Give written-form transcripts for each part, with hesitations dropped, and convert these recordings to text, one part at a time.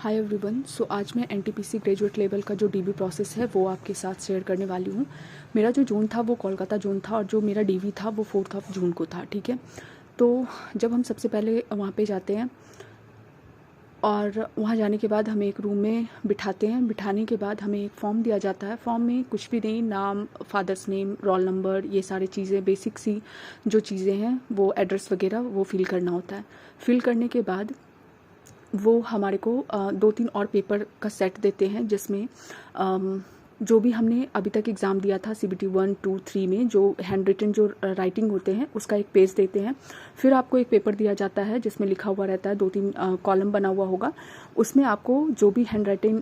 Hi everyone. सो आज मैं NTPC graduate level का जो डीवी प्रोसेस है वो आपके साथ शेयर करने वाली हूँ। मेरा जो जोन था वो कोलकाता जोन था और जो मेरा डीवी था वो 4 जून को था। ठीक है, तो जब हम सबसे पहले वहाँ पे जाते हैं और वहाँ जाने के बाद हमें एक रूम में बिठाते हैं। बिठाने के बाद हमें एक फॉर्म दिया जाता है। फॉर्म में कुछ भी नहीं, नाम, फादर्स नेम, रोल नंबर, ये सारी चीज़ें, बेसिक सी जो चीज़ें हैं वो एड्रेस वगैरह वो फिल करना होता है। फिल करने के बाद वो हमारे को 2-3 और पेपर का सेट देते हैं जिसमें जो भी हमने अभी तक एग्ज़ाम दिया था CBT 1, 2, 3 में जो हैंड रिटन जो राइटिंग होते हैं उसका एक पेज देते हैं। फिर आपको एक पेपर दिया जाता है जिसमें लिखा हुआ रहता है, 2-3 कॉलम बना हुआ होगा। उसमें आपको जो भी हैंड राइटिंग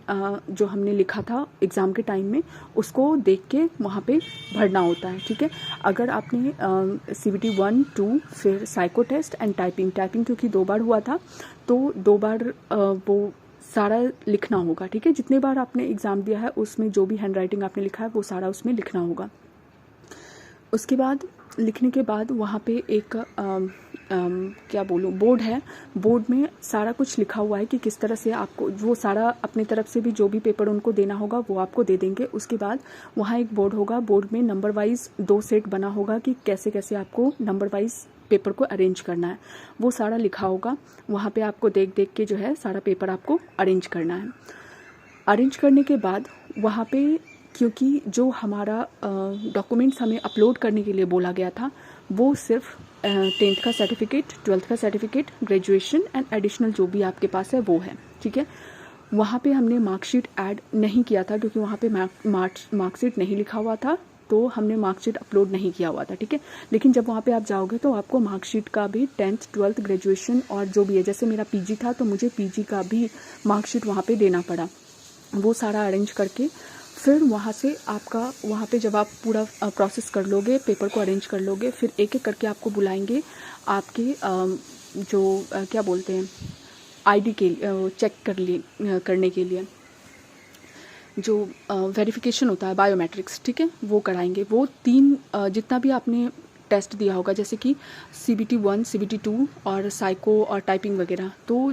जो हमने लिखा था एग्ज़ाम के टाइम में उसको देख के वहाँ पे भरना होता है। ठीक है, अगर आपने CBT 1, 2 फिर साइको टेस्ट एंड टाइपिंग क्योंकि 2 बार हुआ था तो 2 बार वो सारा लिखना होगा। ठीक है, जितने बार आपने एग्ज़ाम दिया है उसमें जो भी हैंड राइटिंग आपने लिखा है वो सारा उसमें लिखना होगा। उसके बाद लिखने के बाद वहाँ पे एक क्या बोलूँ, बोर्ड है। बोर्ड में सारा कुछ लिखा हुआ है कि किस तरह से आपको वो सारा अपनी तरफ से भी जो भी पेपर उनको देना होगा वो आपको दे देंगे। उसके बाद वहाँ एक बोर्ड होगा, बोर्ड में नंबर वाइज 2 सेट बना होगा कि कैसे कैसे आपको नंबर वाइज पेपर को अरेंज करना है, वो सारा लिखा होगा। वहाँ पे आपको देख देख के जो है सारा पेपर आपको अरेंज करना है। अरेंज करने के बाद वहाँ पे क्योंकि जो हमारा डॉक्यूमेंट्स हमें अपलोड करने के लिए बोला गया था वो सिर्फ 10th का सर्टिफिकेट, 12th का सर्टिफिकेट, ग्रेजुएशन एंड एडिशनल जो भी आपके पास है वो है। ठीक है, वहाँ पे हमने मार्कशीट ऐड नहीं किया था क्योंकि वहाँ पे मार्कशीट नहीं लिखा हुआ था, तो हमने मार्कशीट अपलोड नहीं किया हुआ था। ठीक है, लेकिन जब वहाँ पे आप जाओगे तो आपको मार्कशीट का भी 10th, 12th, ग्रेजुएशन और जो भी है, जैसे मेरा पीजी था तो मुझे पीजी का भी मार्कशीट वहाँ पे देना पड़ा। वो सारा अरेंज करके फिर वहाँ से आपका वहाँ पे जब आप पूरा प्रोसेस कर लोगे, पेपर को अरेंज कर लोगे, फिर एक एक करके आपको बुलाएंगे आपके जो क्या बोलते हैं आईडी के चेक करने के लिए जो वेरिफिकेशन होता है बायोमेट्रिक्स। ठीक है, वो कराएंगे। वो 3 जितना भी आपने टेस्ट दिया होगा जैसे कि CBT 1, CBT 2 और साइको और टाइपिंग वगैरह, तो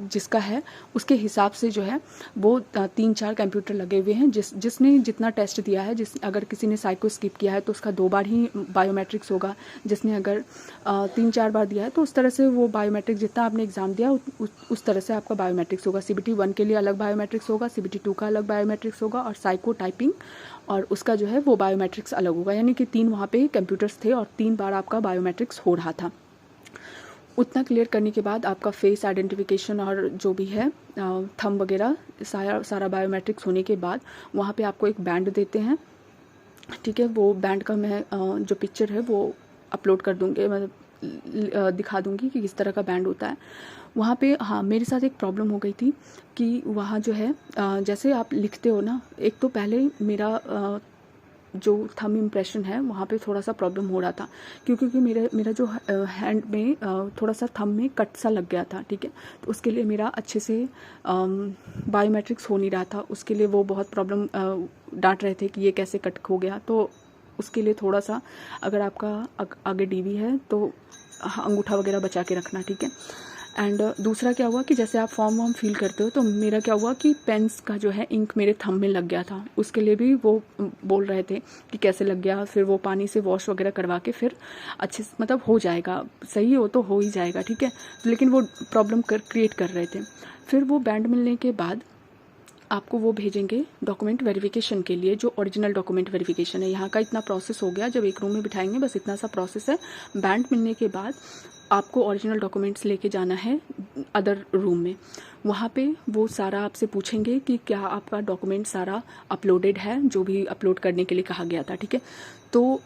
जिसका है उसके हिसाब से जो है वो 3-4 कंप्यूटर लगे हुए हैं। जिसने जितना टेस्ट दिया है, अगर किसी ने साइको स्किप किया है तो उसका 2 बार ही बायोमेट्रिक्स होगा। जिसने अगर 3-4 बार दिया है तो उस तरह से वो बायोमेट्रिक्स जितना आपने एग्ज़ाम दिया उस तरह से आपका बायोमेट्रिक्स होगा। CBT 1 के लिए अलग बायोमेट्रिक्स होगा, CBT 2 का अलग बायोमेट्रिक्स होगा और साइको टाइपिंग और उसका जो है वो बायोमेट्रिक्स अलग होगा। यानी कि 3 वहाँ पे कंप्यूटर्स थे और 3 बार आपका बायोमेट्रिक्स हो रहा था। उतना क्लियर करने के बाद आपका फेस आइडेंटिफिकेशन और जो भी है थंब वगैरह सारा बायोमेट्रिक्स होने के बाद वहाँ पे आपको एक बैंड देते हैं। ठीक है, वो बैंड का मैं जो पिक्चर है वो अपलोड कर दूँगी, मतलब दिखा दूँगी कि किस तरह का बैंड होता है वहाँ पे। हाँ, मेरे साथ एक प्रॉब्लम हो गई थी कि वहाँ जो है जैसे आप लिखते हो ना, एक तो पहले मेरा जो थंब इम्प्रेशन है वहाँ पे थोड़ा सा प्रॉब्लम हो रहा था क्योंकि मेरा जो हैंड में थोड़ा सा थंब में कट सा लग गया था। ठीक है, तो उसके लिए मेरा अच्छे से बायोमेट्रिक्स हो नहीं रहा था। उसके लिए वो बहुत प्रॉब्लम डांट रहे थे कि ये कैसे कट हो गया। तो उसके लिए थोड़ा सा अगर आपका आगे डीवी है तो अंगूठा वगैरह बचा के रखना। ठीक है, एंड दूसरा क्या हुआ कि जैसे आप फॉर्म फिल करते हो तो मेरा क्या हुआ कि पेन्स का जो है इंक मेरे थंब में लग गया था। उसके लिए भी वो बोल रहे थे कि कैसे लग गया, फिर वो पानी से वॉश वगैरह करवा के फिर अच्छे से मतलब हो जाएगा, सही हो तो हो ही जाएगा। ठीक है, लेकिन वो प्रॉब्लम क्रिएट कर रहे थे। फिर वो बैंड मिलने के बाद आपको वो भेजेंगे डॉक्यूमेंट वेरिफिकेशन के लिए, जो ओरिजिनल डॉक्यूमेंट वेरिफिकेशन है। यहाँ का इतना प्रोसेस हो गया, जब एक रूम में बिठाएंगे बस इतना सा प्रोसेस है। बैंड मिलने के बाद आपको ओरिजिनल डॉक्यूमेंट्स लेके जाना है अदर रूम में। वहाँ पे वो सारा आपसे पूछेंगे कि क्या आपका डॉक्यूमेंट सारा अपलोडेड है, जो भी अपलोड करने के लिए कहा गया था। ठीक है, तो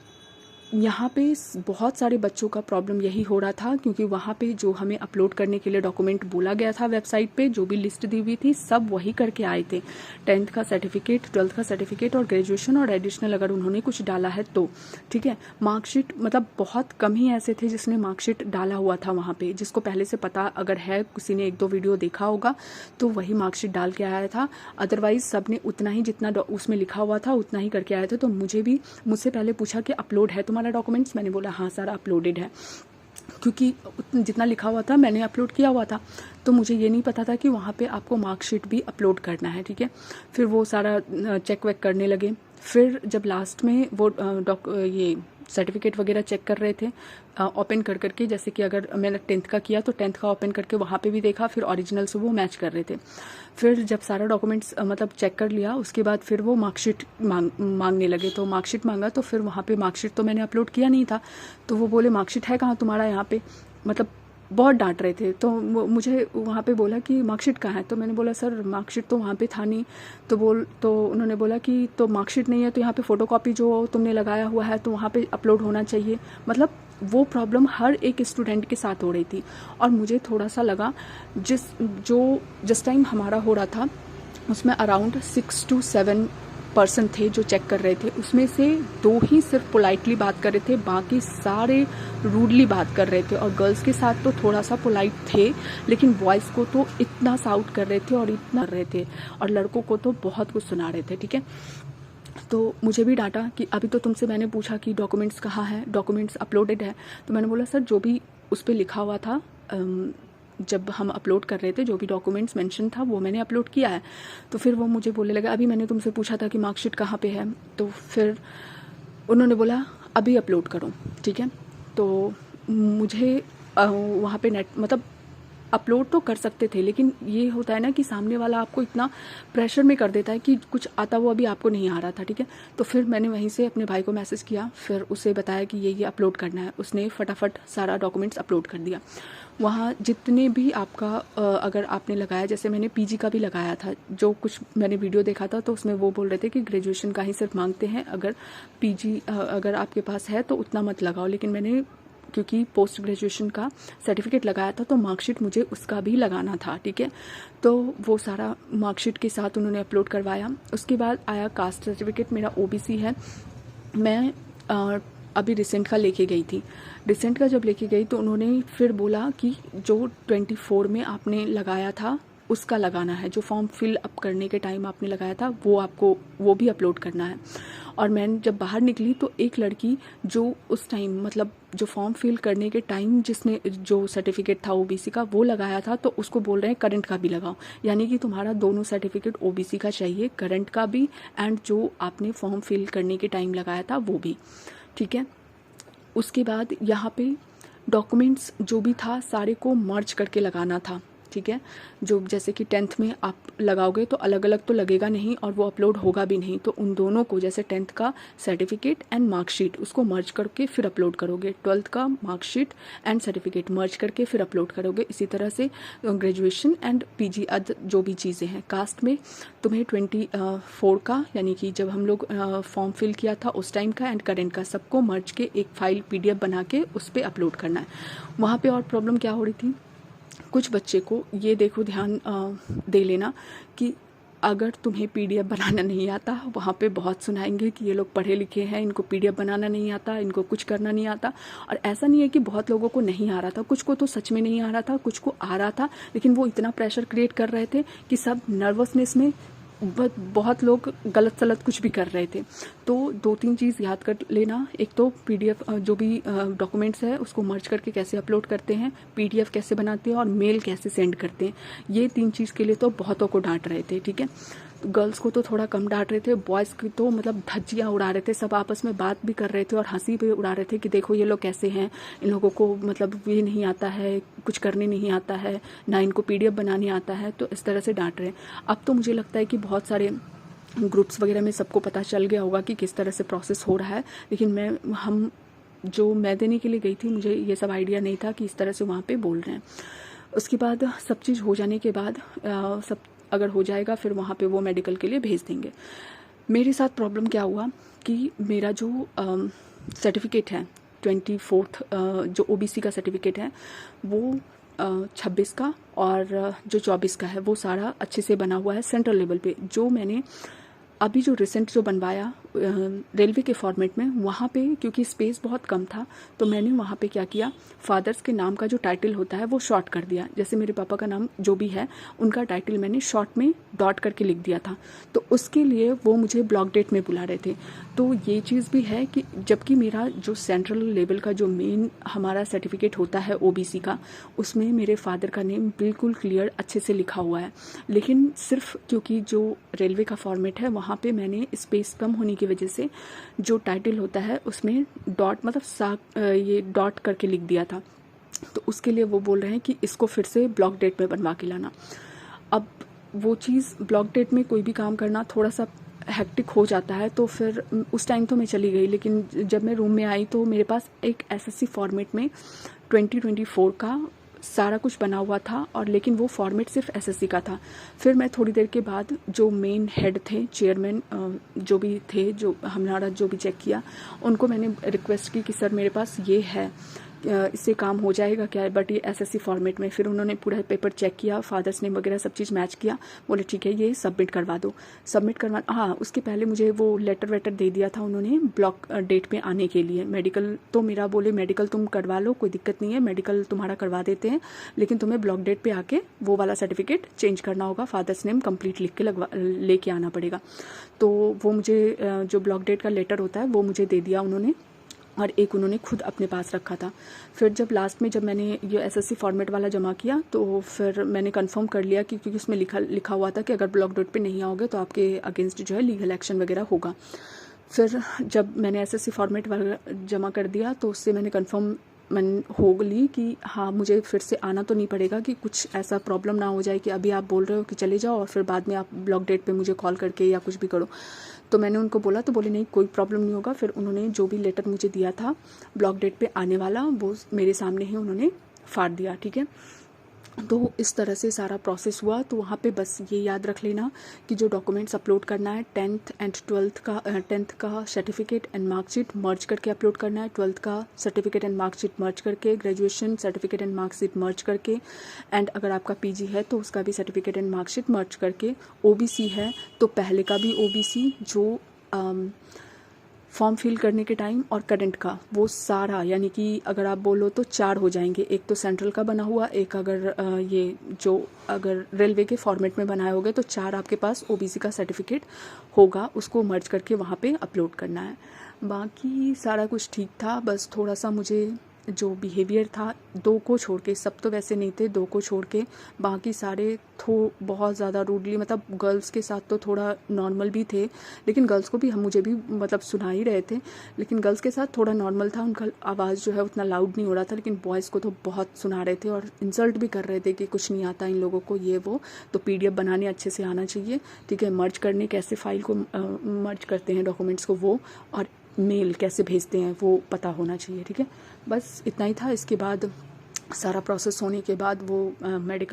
यहाँ पे बहुत सारे बच्चों का प्रॉब्लम यही हो रहा था क्योंकि वहाँ पे जो हमें अपलोड करने के लिए डॉक्यूमेंट बोला गया था वेबसाइट पे, जो भी लिस्ट दी हुई थी सब वही करके आए थे। 10th का सर्टिफिकेट, 12th का सर्टिफिकेट और ग्रेजुएशन और एडिशनल अगर उन्होंने कुछ डाला है तो। ठीक है, मार्कशीट मतलब बहुत कम ही ऐसे थे जिसने मार्कशीट डाला हुआ था वहाँ पे, जिसको पहले से पता अगर है, किसी ने 1-2 वीडियो देखा होगा तो वही मार्कशीट डाल के आया था। अदरवाइज सब ने उतना ही जितना उसमें लिखा हुआ था उतना ही करके आए थे। तो मुझसे पहले पूछा कि अपलोड है तुम्हारा डॉक्यूमेंट्स, मैंने बोला हाँ सारा अपलोडेड है। क्योंकि जितना लिखा हुआ था मैंने अपलोड किया हुआ था, तो मुझे ये नहीं पता था कि वहाँ पे आपको मार्कशीट भी अपलोड करना है, ठीक है। फिर वो सारा चेक वेक करने लगे। फिर जब लास्ट में वो ये सर्टिफिकेट वगैरह चेक कर रहे थे ओपन कर करके, जैसे कि अगर मैंने 10th का किया तो 10th का ओपन करके वहाँ पे भी देखा, फिर ओरिजिनल से वो मैच कर रहे थे। फिर जब सारा डॉक्यूमेंट्स मतलब चेक कर लिया, उसके बाद फिर वो मार्कशीट मांगने लगे। तो मार्कशीट मांगा, तो फिर वहाँ पे मार्कशीट तो मैंने अपलोड किया नहीं था, तो वो बोले मार्कशीट है कहाँ तुम्हारा यहाँ पे, मतलब बहुत डांट रहे थे। तो मुझे वहाँ पे बोला कि मार्कशीट कहाँ है, तो मैंने बोला सर मार्कशीट तो वहाँ पे था नहीं। तो उन्होंने बोला कि तो मार्कशीट नहीं है तो यहाँ पे फ़ोटोकॉपी जो तुमने लगाया हुआ है तो वहाँ पे अपलोड होना चाहिए। मतलब वो प्रॉब्लम हर एक स्टूडेंट के साथ हो रही थी। और मुझे थोड़ा सा लगा जिस टाइम हमारा हो रहा था उसमें अराउंड 6 to 7 पर्सन थे जो चेक कर रहे थे, उसमें से 2 ही सिर्फ पोलाइटली बात कर रहे थे, बाकी सारे रूडली बात कर रहे थे। और गर्ल्स के साथ तो थोड़ा सा पोलाइट थे, लेकिन बॉयज़ को तो इतना साउट कर रहे थे और इतना कर रहे थे, और लड़कों को तो बहुत कुछ सुना रहे थे, ठीक है। तो मुझे भी डांटा कि अभी तो तुमसे मैंने पूछा कि डॉक्यूमेंट्स कहाँ है, डॉक्यूमेंट्स अपलोडेड है। तो मैंने बोला सर जो भी उस पर लिखा हुआ था जब हम अपलोड कर रहे थे, जो भी डॉक्यूमेंट्स मेंशन था वो मैंने अपलोड किया है। तो फिर वो मुझे बोलने लगा अभी मैंने तुमसे पूछा था कि मार्कशीट कहाँ पे है, तो फिर उन्होंने बोला अभी अपलोड करो, ठीक है। तो मुझे वहाँ पे नेट मतलब अपलोड तो कर सकते थे, लेकिन ये होता है ना कि सामने वाला आपको इतना प्रेशर में कर देता है कि कुछ आता वो अभी आपको नहीं आ रहा था, ठीक है। तो फिर मैंने वहीं से अपने भाई को मैसेज किया, फिर उसे बताया कि ये अपलोड करना है। उसने फटाफट सारा डॉक्यूमेंट्स अपलोड कर दिया। वहाँ जितने भी आपका अगर आपने लगाया, जैसे मैंने पीजी का भी लगाया था, जो कुछ मैंने वीडियो देखा था तो उसमें वो बोल रहे थे कि ग्रेजुएशन का ही सिर्फ मांगते हैं, अगर पीजी अगर आपके पास है तो उतना मत लगाओ। लेकिन मैंने क्योंकि पोस्ट ग्रेजुएशन का सर्टिफिकेट लगाया था तो मार्कशीट मुझे उसका भी लगाना था, ठीक है। तो वो सारा मार्कशीट के साथ उन्होंने अपलोड करवाया। उसके बाद आया कास्ट सर्टिफिकेट, मेरा ओबीसी है। मैं अभी रिसेंट का लेके गई थी। रिसेंट का जब लेके गई तो उन्होंने फिर बोला कि जो 24 में आपने लगाया था उसका लगाना है, जो फॉर्म फिल अप करने के टाइम आपने लगाया था वो आपको वो भी अपलोड करना है। और मैं जब बाहर निकली तो एक लड़की जो उस टाइम मतलब जो फॉर्म फिल करने के टाइम जिसने जो सर्टिफिकेट था ओबीसी का वो लगाया था, तो उसको बोल रहे हैं करंट का भी लगाओ, यानी कि तुम्हारा दोनों सर्टिफिकेट ओबीसी का चाहिए, करंट का भी एंड जो आपने फॉर्म फिल करने के टाइम लगाया था वो भी, ठीक है। उसके बाद यहाँ पे डॉक्यूमेंट्स जो भी था सारे को मर्ज करके लगाना था, ठीक है। जो जैसे कि 10th में आप लगाओगे तो अलग अलग तो लगेगा नहीं और वो अपलोड होगा भी नहीं, तो उन दोनों को जैसे 10th का सर्टिफिकेट एंड मार्कशीट उसको मर्ज करके फिर अपलोड करोगे, 12th का मार्कशीट एंड सर्टिफिकेट मर्ज करके फिर अपलोड करोगे। इसी तरह से ग्रेजुएशन एंड पीजी जो भी चीज़ें हैं। कास्ट में तुम्हें 24 का यानी कि जब हम लोग फॉर्म फिल किया था उस टाइम का एंड करेंट का सबको मर्ज के एक फाइल PDF बना के उस पर अपलोड करना है। वहाँ पर और प्रॉब्लम क्या हो रही थी, कुछ बच्चे को ये देखो ध्यान दे लेना कि अगर तुम्हें PDF बनाना नहीं आता, वहाँ पे बहुत सुनाएंगे कि ये लोग पढ़े लिखे हैं, इनको PDF बनाना नहीं आता, इनको कुछ करना नहीं आता। और ऐसा नहीं है कि बहुत लोगों को नहीं आ रहा था, कुछ को तो सच में नहीं आ रहा था, कुछ को आ रहा था, लेकिन वो इतना प्रेशर क्रिएट कर रहे थे कि सब नर्वसनेस में बहुत लोग गलत सलत कुछ भी कर रहे थे। तो 2-3 चीज़ याद कर लेना, एक तो PDF जो भी डॉक्यूमेंट्स है उसको मर्ज करके कैसे अपलोड करते हैं, PDF कैसे बनाते हैं और मेल कैसे सेंड करते हैं। ये 3 चीज़ के लिए तो बहुतों को डांट रहे थे, ठीक है। गर्ल्स को तो थोड़ा कम डांट रहे थे, बॉयज़ की तो मतलब धज्जियाँ उड़ा रहे थे, सब आपस में बात भी कर रहे थे और हंसी भी उड़ा रहे थे कि देखो ये लोग कैसे हैं, इन लोगों को मतलब ये नहीं आता है, कुछ करने नहीं आता है, ना इनको PDF बनाने आता है, तो इस तरह से डांट रहे हैं। अब तो मुझे लगता है कि बहुत सारे ग्रुप्स वगैरह में सबको पता चल गया होगा कि किस तरह से प्रोसेस हो रहा है, लेकिन मैं देने के लिए गई थी, मुझे ये सब आइडिया नहीं था कि इस तरह से वहाँ पे बोल रहे हैं। उसके बाद सब चीज़ हो जाने के बाद सब अगर हो जाएगा फिर वहाँ पे वो मेडिकल के लिए भेज देंगे। मेरे साथ प्रॉब्लम क्या हुआ कि मेरा जो सर्टिफिकेट है 24th जो ओबीसी का सर्टिफिकेट है वो 26 का और जो 24 का है वो सारा अच्छे से बना हुआ है सेंट्रल लेवल पे। जो मैंने अभी जो रिसेंट जो बनवाया रेलवे के फॉर्मेट में, वहाँ पे क्योंकि स्पेस बहुत कम था तो मैंने वहाँ पे क्या किया, फादर्स के नाम का जो टाइटल होता है वो शॉर्ट कर दिया। जैसे मेरे पापा का नाम जो भी है उनका टाइटल मैंने शॉर्ट में डॉट करके लिख दिया था, तो उसके लिए वो मुझे ब्लॉक डेट में बुला रहे थे। तो ये चीज़ भी है कि जबकि मेरा जो सेंट्रल लेवल का जो मेन हमारा सर्टिफिकेट होता है ओबीसी का, उसमें मेरे फादर का नेम बिल्कुल क्लियर अच्छे से लिखा हुआ है, लेकिन सिर्फ क्योंकि जो रेलवे का फॉर्मेट है वहाँ पे मैंने स्पेस कम होने की वजह से जो टाइटल होता है उसमें डॉट मतलब ये डॉट करके लिख दिया था। तो उसके लिए वो बोल रहे हैं कि इसको फिर से ब्लॉक डेट में बनवा के लाना। अब वो चीज़ ब्लॉक डेट में कोई भी काम करना थोड़ा सा हेक्टिक हो जाता है, तो फिर उस टाइम तो मैं चली गई, लेकिन जब मैं रूम में आई तो मेरे पास एक एसएससी फॉर्मेट में 2024 का सारा कुछ बना हुआ था, और लेकिन वो फॉर्मेट सिर्फ एसएससी का था। फिर मैं थोड़ी देर के बाद जो मेन हेड थे, चेयरमैन जो भी थे, जो हमारा जो भी चेक किया, उनको मैंने रिक्वेस्ट की कि सर मेरे पास ये है, इससे काम हो जाएगा क्या, बट ये एसएससी फॉर्मेट में। फिर उन्होंने पूरा पेपर चेक किया, फादर्स नेम वगैरह सब चीज़ मैच किया, बोले ठीक है ये सबमिट करवा दो। सबमिट करवा, हाँ उसके पहले मुझे वो लेटर वेटर दे दिया था उन्होंने ब्लॉक डेट पे आने के लिए। मेडिकल तो मेरा बोले मेडिकल तुम करवा लो, कोई दिक्कत नहीं है, मेडिकल तुम्हारा करवा देते हैं, लेकिन तुम्हें ब्लॉक डेट पे आके वो वाला सर्टिफिकेट चेंज करना होगा, फादर्स नेम कंप्लीट लिख के लेके आना पड़ेगा। तो वो मुझे जो ब्लॉक डेट का लेटर होता है वो मुझे दे दिया उन्होंने, और एक उन्होंने खुद अपने पास रखा था। फिर जब लास्ट में जब मैंने ये एसएससी फॉर्मेट वाला जमा किया तो फिर मैंने कंफर्म कर लिया कि क्योंकि उसमें लिखा हुआ था कि अगर ब्लॉक डेट पे नहीं आओगे तो आपके अगेंस्ट जो है लीगल एक्शन वगैरह होगा। फिर जब मैंने एसएससी फॉर्मेट वाला जमा कर दिया तो उससे मैंने कंफर्म हो ली कि हाँ मुझे फिर से आना तो नहीं पड़ेगा, कि कुछ ऐसा प्रॉब्लम ना हो जाए कि अभी आप बोल रहे हो कि चले जाओ और फिर बाद में आप ब्लॉक डेट पे मुझे कॉल करके या कुछ भी करो। तो मैंने उनको बोला तो बोले नहीं कोई प्रॉब्लम नहीं होगा। फिर उन्होंने जो भी लेटर मुझे दिया था ब्लॉक डेट पे आने वाला, वो मेरे सामने ही उन्होंने फाड़ दिया, ठीक है। तो इस तरह से सारा प्रोसेस हुआ। तो वहाँ पे बस ये याद रख लेना कि जो डॉक्यूमेंट्स अपलोड करना है, 10th एंड 10th का सर्टिफिकेट एंड मार्कशीट मर्ज करके अपलोड करना है, 12th का सर्टिफिकेट एंड मार्कशीट मर्ज करके, ग्रेजुएशन सर्टिफिकेट एंड मार्कशीट मर्ज करके, एंड अगर आपका पीजी है तो उसका भी सर्टिफिकेट एंड मार्कशीट मर्ज करके, ओबीसी है तो पहले का भी ओबीसी जो फॉर्म फिल करने के टाइम और करंट का वो सारा, यानी कि अगर आप बोलो तो 4 हो जाएंगे, एक तो सेंट्रल का बना हुआ, एक अगर ये जो अगर रेलवे के फॉर्मेट में बनाए होगे तो 4 आपके पास ओबीसी का सर्टिफिकेट होगा, उसको मर्ज करके वहाँ पे अपलोड करना है। बाकी सारा कुछ ठीक था, बस थोड़ा सा मुझे जो बिहेवियर था 2 को छोड़ के, सब तो वैसे नहीं थे, 2 को छोड़ के बाकी सारे बहुत ज़्यादा रूडली, मतलब गर्ल्स के साथ तो थोड़ा नॉर्मल भी थे, लेकिन गर्ल्स को भी मुझे भी मतलब सुना ही रहे थे, लेकिन गर्ल्स के साथ थोड़ा नॉर्मल था, उनका आवाज़ जो है उतना लाउड नहीं हो रहा था, लेकिन बॉयज़ को तो बहुत सुना रहे थे और इंसल्ट भी कर रहे थे कि कुछ नहीं आता इन लोगों को, ये वो, तो पीडीएफ बनाने अच्छे से आना चाहिए, ठीक है, मर्ज करने कैसे फाइल को मर्ज करते हैं डॉक्यूमेंट्स को वो, और मेल कैसे भेजते हैं वो पता होना चाहिए, ठीक है। बस इतना ही था। इसके बाद सारा प्रोसेस होने के बाद वो मेडिकल